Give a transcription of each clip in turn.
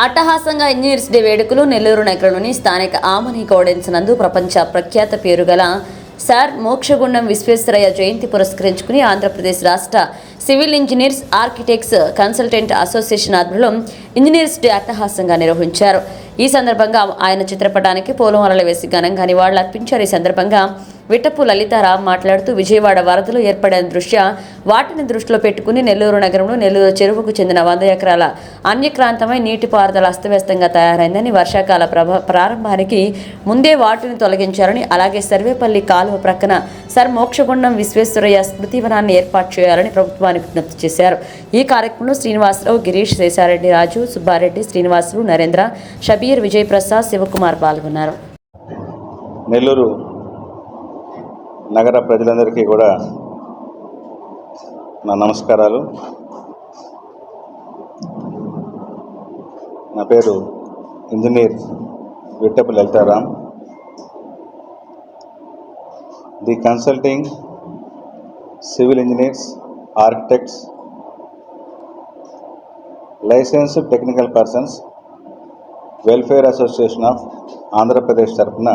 అట్టహాసంగా engineers day వేడుకలు నెల్లూరు నగరంలోని స్థానిక ఆమని గౌడెన్స్ నందు ప్రపంచ ప్రఖ్యాత పేరుగల సార్ మోక్షగుండం విశ్వేశ్వరయ్య జయంతి పురస్కరించుకుని ఆంధ్రప్రదేశ్ రాష్ట్ర civil engineers architects consultant association ఆధ్వర్యంలో ఇంజనీర్స్ డే అట్టహాసంగా నిర్వహించారు. ఈ సందర్భంగా ఆయన చిత్రపటానికి పూలమాలలు వేసి ఘనంగా నివాళులర్పించారు. ఈ సందర్భంగా విట్టపు లలితారాం మాట్లాడుతూ విజయవాడ వరదలు ఏర్పడిన దృష్ట్యా వాటిని దృష్టిలో పెట్టుకుని నెల్లూరు నగరంలో నెల్లూరు చెరువుకు చెందిన 100 ఎకరాల అన్యక్రాంతమై నీటిపారుదల అస్తవ్యస్తంగా తయారైందని, వర్షాకాల ప్రారంభానికి ముందే వాటిని తొలగించాలని, అలాగే సర్వేపల్లి కాలువ ప్రక్కన సర్ మోక్షగుండం విశ్వేశ్వరయ్య స్మృతివనాన్ని ఏర్పాటు చేయాలని ప్రభుత్వానికి విజ్ఞప్తి చేశారు. ఈ కార్యక్రమంలో శ్రీనివాసరావు, గిరీష్, శేషారెడ్డి, రాజు, సుబ్బారెడ్డి, శ్రీనివాసులు, నరేంద్ర, షబీర్, విజయప్రసాద్, శివకుమార్ పాల్గొన్నారు. నెల్లూరు నగర ప్రజలందరికీ కూడా నా నమస్కారాలు. నా పేరు engineer విట్టపు లలితారాం. The consulting civil engineers architects licensed technical persons welfare association of Andhra Pradesh తరఫున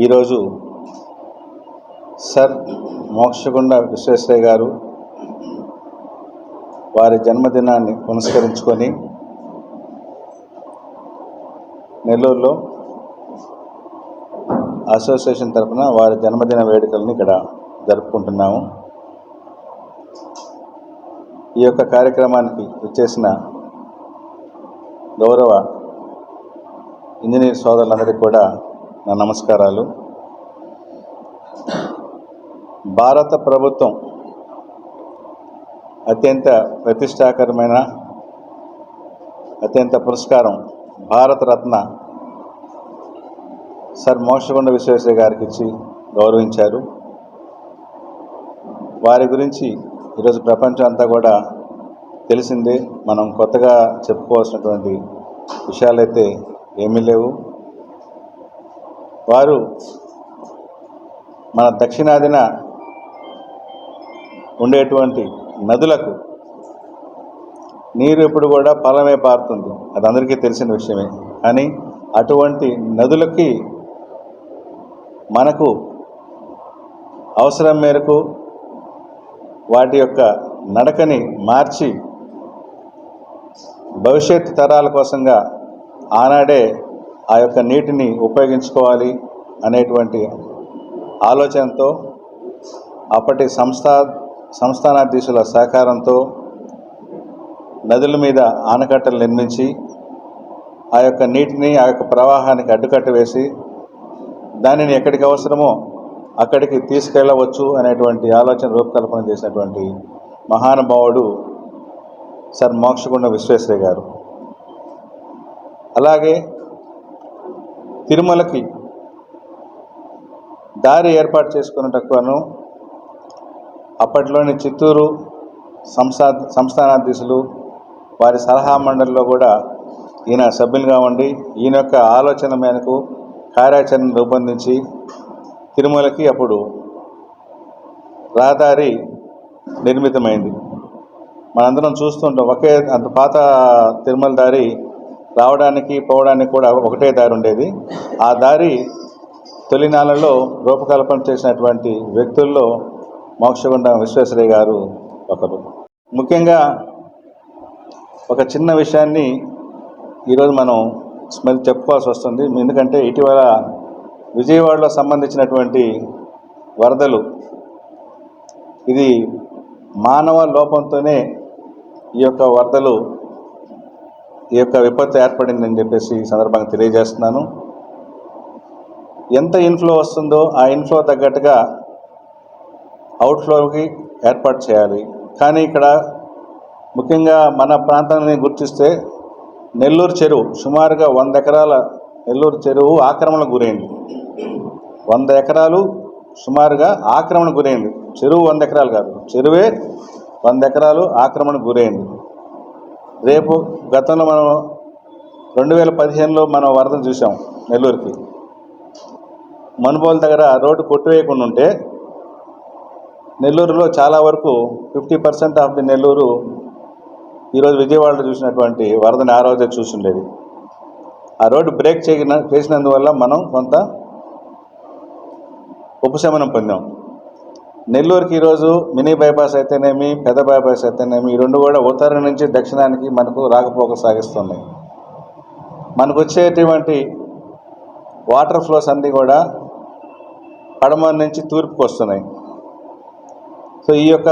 ఈరోజు సర్ మోక్షగుండ విశ్వేశ్వరయ్య గారు వారి జన్మదినాన్ని పురస్కరించుకొని నెల్లూరులో అసోసియేషన్ తరఫున వారి జన్మదిన వేడుకలను ఇక్కడ జరుపుకుంటున్నాము. ఈ యొక్క కార్యక్రమానికి వచ్చేసిన గౌరవ ఇంజనీర్ సోదరులందరికీ కూడా నా నమస్కారాలు. భారత ప్రభుత్వం అత్యంత ప్రతిష్టాకరమైన అత్యంత పురస్కారం భారతరత్న సర్ మోక్షగుండ విశ్వేశ్వరయ్య గారికి ఇచ్చి గౌరవించారు. వారి గురించి ఈరోజు ప్రపంచం అంతా కూడా తెలిసిందే. మనం కొత్తగా చెప్పుకోవాల్సినటువంటి విషయాలైతే ఏమీ లేవు. వారు మన దక్షిణాదిన ఉండేటువంటి నదులకు నీరు ఎప్పుడు కూడా పొలమే పారుతుంది, అది అందరికీ తెలిసిన విషయమే. కానీ అటువంటి నదులకి మనకు అవసరం మేరకు వాటి యొక్క నడకని మార్చి భవిష్యత్ తరాల కోసంగా ఆనాడే ఆ యొక్క నీటిని ఉపయోగించుకోవాలి అనేటువంటి ఆలోచనతో అప్పటి సంస్థానాధీశుల సహకారంతో నదుల మీద ఆనకట్టలు నిర్మించి ఆ యొక్క నీటిని ఆ యొక్క ప్రవాహానికి అడ్డుకట్ట వేసి దానిని ఎక్కడికి అవసరమో అక్కడికి తీసుకెళ్ళవచ్చు అనేటువంటి ఆలోచన రూపకల్పన చేసినటువంటి మహానుభావుడు సర్ మోక్షగుండ విశ్వేశ్వరయ్య గారు. అలాగే తిరుమలకి దారి ఏర్పాటు చేసుకున్నటకును అప్పట్లోని చిత్తూరు సంస్థానాధీశులు వారి సలహా మండలిలో కూడా ఈయన సభ్యులుగా ఉండి ఈయన యొక్క ఆలోచన మేరకు కార్యాచరణ రూపొందించి తిరుమలకి అప్పుడు రహదారి నిర్మితమైంది. మనందరం చూస్తుంటాం. ఒకే అంత పాత తిరుమల దారి రావడానికి పోవడానికి కూడా ఒకటే దారి ఉండేది. ఆ దారి తొలినాళ్ళలో రూపకల్పన చేసినటువంటి వ్యక్తుల్లో మోక్షగుండం విశ్వేశ్వరయ్య గారు ఒకరు. ముఖ్యంగా ఒక చిన్న విషయాన్ని ఈరోజు మనం చెప్పుకోవాల్సి వస్తుంది. ఎందుకంటే ఇటీవల విజయవాడలో సంబంధించినటువంటి వరదలు, ఇది మానవ లోపంతోనే ఈ యొక్క వరదలు ఈ యొక్క విపత్తు ఏర్పడిందని చెప్పేసి ఈ సందర్భంగా తెలియజేస్తున్నాను. ఎంత ఇన్ఫ్లో వస్తుందో ఆ ఇన్ఫ్లో తగ్గట్టుగా అవుట్ఫ్లోకి ఏర్పాటు చేయాలి. కానీ ఇక్కడ ముఖ్యంగా మన ప్రాంతాన్ని గుర్తిస్తే నెల్లూరు చెరువు సుమారుగా 100 ఎకరాల నెల్లూరు చెరువు ఆక్రమణకు గురైంది. 100 ఎకరాలు సుమారుగా ఆక్రమణకు గురైంది. చెరువు 100 ఎకరాలు కాదు, చెరువే 100 ఎకరాలు ఆక్రమణకు గురైంది. రేపు గతంలో మనం 2015లో మనం వరదను చూసాం. నెల్లూరుకి మనుబోలు దగ్గర రోడ్డు కొట్టువేయకుండా ఉంటే నెల్లూరులో చాలా వరకు 50% ఆఫ్ ది నెల్లూరు ఈరోజు విజయవాడలో చూసినటువంటి వరదని ఆ రోజే చూసుండేది. ఆ రోడ్డు బ్రేక్ చేసినందువల్ల మనం కొంత ఉపశమనం పొందాం. నెల్లూరుకి ఈరోజు మినీ బైపాస్ అయితేనేమి, పెద్ద బైపాస్ అయితేనేమి, ఈ రెండు కూడా ఉత్తరం నుంచి దక్షిణానికి మనకు రాకపోక సాగిస్తున్నాయి. మనకు వచ్చేటువంటి వాటర్ ఫ్లోస్ అన్నీ కూడా పడమర నుంచి తూర్పుకు వస్తున్నాయి. సో ఈ యొక్క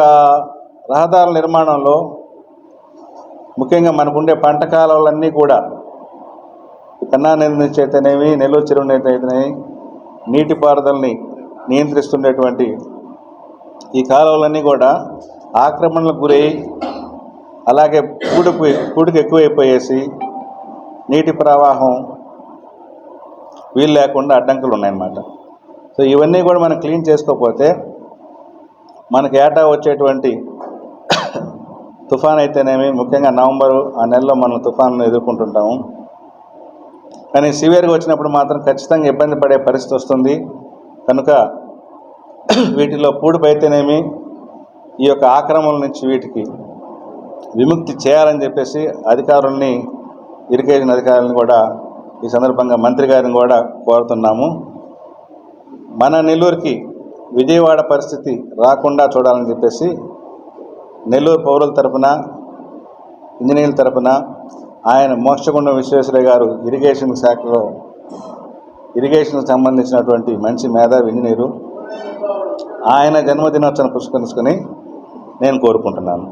రహదారుల నిర్మాణంలో ముఖ్యంగా మనకుండే పంట కాలువలన్నీ కూడా కన్నా నది నుంచి అయితేనేమి, నెల్లూరు చెరువు నుంచి అయితేనేమి నీటిపారుదలని నియంత్రిస్తుండేటువంటి ఈ కాలువలన్నీ కూడా ఆక్రమణలకు గురై అలాగే పూడికి ఎక్కువైపోయేసి నీటి ప్రవాహం వీలు లేకుండా అడ్డంకులు ఉన్నాయన్నమాట. సో ఇవన్నీ కూడా మనం క్లీన్ చేసుకోకపోతే మనకి ఏటా వచ్చేటువంటి తుఫాన్ అయితేనేమి, ముఖ్యంగా నవంబరు ఆ నెలలో మనం తుఫాన్ను ఎదుర్కొంటుంటాము. కానీ సివియర్గా వచ్చినప్పుడు మాత్రం ఖచ్చితంగా ఇబ్బంది పడే పరిస్థితి వస్తుంది. కనుక వీటిలో పూడిపు అయితేనేమి, ఈ యొక్క ఆక్రమణల నుంచి వీటికి విముక్తి చేయాలని చెప్పేసి అధికారుల్ని, ఇరిగేషన్ అధికారులను కూడా ఈ సందర్భంగా మంత్రి గారిని కూడా కోరుతున్నాము. మన నెల్లూరుకి విజయవాడ పరిస్థితి రాకుండా చూడాలని చెప్పేసి నెల్లూరు పౌరుల తరపున, ఇంజనీర్ల తరపున ఆయన మోక్షగుండం విశ్వేశ్వరయ్య గారు ఇరిగేషన్ శాఖలో ఇరిగేషన్కి సంబంధించినటువంటి మంచి మేధావి ఇంజనీరు, ఆయన జన్మదినోత్సవం పురస్కరించుకొని నేను కోరుకుంటున్నాను.